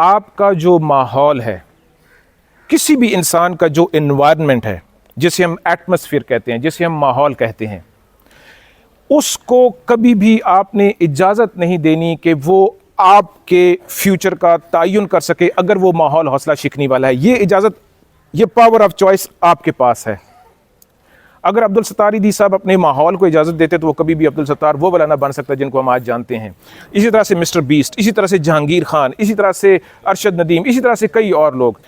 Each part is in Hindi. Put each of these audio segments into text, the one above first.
आपका जो माहौल है, किसी भी इंसान का जो इन्वायरमेंट है, जिसे हम एटमॉस्फेयर कहते हैं, जिसे हम माहौल कहते हैं, उसको कभी भी आपने इजाज़त नहीं देनी कि वो आपके फ्यूचर का तयन कर सके अगर वो माहौल हौसला शिकनी वाला है। ये इजाज़त, ये पावर ऑफ चॉइस आपके पास है। अगर अब्दुल सत्तार ईदी साहब अपने माहौल को इजाज़त देते तो वो कभी भी अब्दुल सत्तार वो वाला ना बन सकता जिनको हम आज जानते हैं। इसी तरह से मिस्टर बीस्ट, इसी तरह से जहांगीर खान, इसी तरह से अरशद नदीम, इसी तरह से कई और लोग।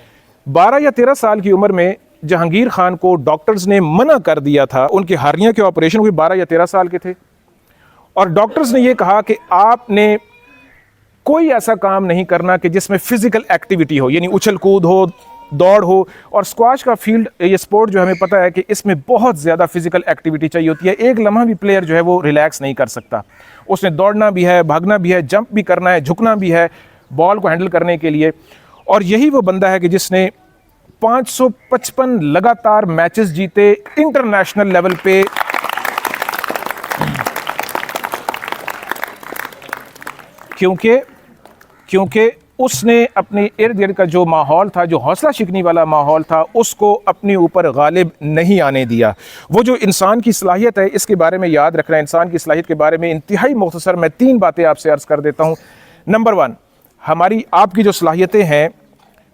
12 या 13 साल की उम्र में जहांगीर खान को डॉक्टर्स ने मना कर दिया था, उनकी हार्निया के ऑपरेशन हुए 12 या 13 साल के थे, और डॉक्टर्स ने यह कहा कि आपने कोई ऐसा काम नहीं करना कि जिसमें फिजिकल एक्टिविटी हो, यानी उछल कूद हो, दौड़ हो। और स्क्वाश का फील्ड, ये स्पोर्ट जो हमें पता है कि इसमें बहुत ज़्यादा फिजिकल एक्टिविटी चाहिए होती है। एक लम्हा भी प्लेयर जो है वो रिलैक्स नहीं कर सकता, उसने दौड़ना भी है, भागना भी है, जंप भी करना है, झुकना भी है बॉल को हैंडल करने के लिए। और यही वो बंदा है कि जिसने 555 लगातार मैचेस जीते इंटरनेशनल लेवल पे। क्योंकि उसने अपने इर्द गिर्द का जो माहौल था, जो हौसला शिकनी वाला माहौल था, उसको अपने ऊपर गालिब नहीं आने दिया। वो जो इंसान की सलाहियत है, इसके बारे में याद रखना। इंसान की सलाहियत के बारे में इंतहाई मुख्तसर मैं 3 बातें आपसे अर्ज़ कर देता हूँ। नंबर 1, आपकी जो सलाहियतें हैं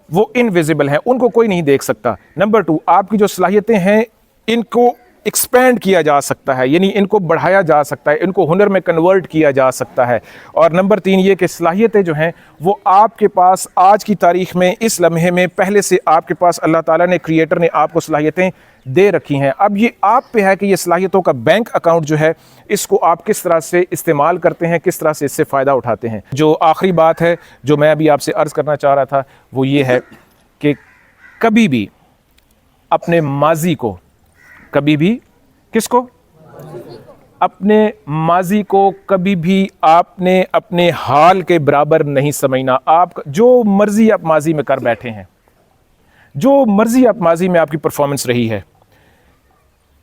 वो इनविजिबल हैं, उनको कोई नहीं देख सकता। नंबर 2, आपकी जो सलाहियतें हैं इनको एक्सपेंड किया जा सकता है, यानी इनको बढ़ाया जा सकता है, इनको हुनर में कन्वर्ट किया जा सकता है। और नंबर 3 ये कि सलाहियतें जो हैं वो आपके पास आज की तारीख़ में, इस लम्हे में पहले से आपके पास अल्लाह ताला ने, क्रिएटर ने आपको सलाहियतें दे रखी हैं। अब ये आप पे है कि ये सलाहियतों का बैंक अकाउंट जो है इसको आप किस तरह से इस्तेमाल करते हैं, किस तरह से इससे फ़ायदा उठाते हैं। जो आखिरी बात है जो मैं अभी आपसे अर्ज़ करना चाह रहा था वो ये है कि कभी भी अपने माजी को, कभी भी किसको, अपने माजी को कभी भी आपने अपने हाल के बराबर नहीं समझना। आप जो मर्जी आप माजी में कर बैठे हैं, जो मर्जी आप माजी में आपकी परफॉर्मेंस रही है,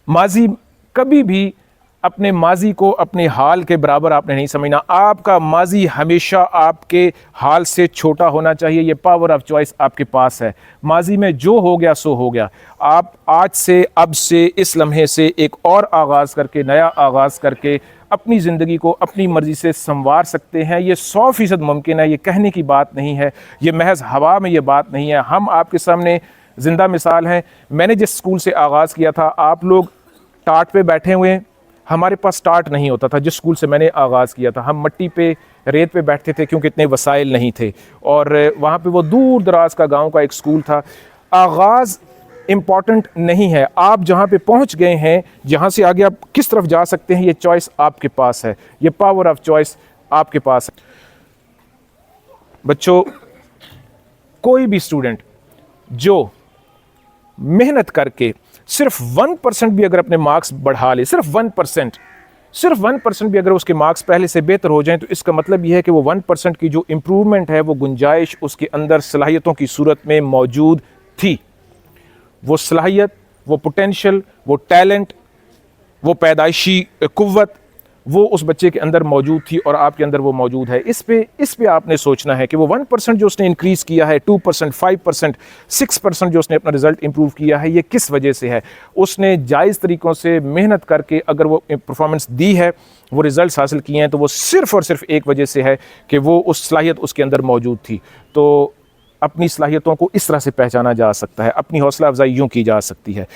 माजी कभी भी अपने माजी को अपने हाल के बराबर आपने नहीं समझना। आपका माजी हमेशा आपके हाल से छोटा होना चाहिए। ये पावर ऑफ चॉइस आपके पास है। माजी में जो हो गया सो हो गया। आप आज से, अब से, इस लम्हे से एक और आगाज़ करके, नया आगाज़ करके अपनी ज़िंदगी को अपनी मर्ज़ी से संवार सकते हैं। ये 100% मुमकिन है। ये कहने की बात नहीं है, ये महज हवा में ये बात नहीं है। हम आपके सामने ज़िंदा मिसाल हैं। मैंने जिस स्कूल से आगाज़ किया था, आप लोग टाट पे बैठे हुए हैं, हमारे पास स्टार्ट नहीं होता था। जिस स्कूल से मैंने आगाज़ किया था, हम मिट्टी पे, रेत पे बैठते थे क्योंकि इतने वसाइल नहीं थे। और वहाँ पे वो दूर दराज का गांव का एक स्कूल था। आगाज़ इम्पॉर्टेंट नहीं है, आप जहाँ पे पहुँच गए हैं, जहाँ से आगे आप किस तरफ जा सकते हैं, ये चॉइस आपके पास है। ये पावर ऑफ चॉइस आपके पास है। बच्चों, कोई भी स्टूडेंट जो मेहनत करके सिर्फ 1% भी अगर अपने मार्क्स बढ़ा ले, सिर्फ 1% भी अगर उसके मार्क्स पहले से बेहतर हो जाएं, तो इसका मतलब यह है कि वो 1% की जो इम्प्रूवमेंट है, वो गुंजाइश उसके अंदर सलाहियतों की सूरत में मौजूद थी। वो सलाहियत, वो पोटेंशियल, वो टैलेंट, वो पैदाइशी कुव्वत, वो उस बच्चे के अंदर मौजूद थी और आपके अंदर वो मौजूद है। इस पे आपने सोचना है कि वो 1% जो उसने इंक्रीज़ किया है, 2%, 5%, 6% जो उसने अपना रिज़ल्ट इंप्रूव किया है, ये किस वजह से है। उसने जायज़ तरीक़ों से मेहनत करके अगर वो परफॉर्मेंस दी है, वो रिज़ल्ट हासिल किए हैं, तो वो सिर्फ़ और सिर्फ एक वजह से है कि वो उस सलाहियत उसके अंदर मौजूद थी। तो अपनी सलाहियतों को इस तरह से पहचाना जा सकता है, अपनी हौसला अफजाई यूँ की जा सकती है।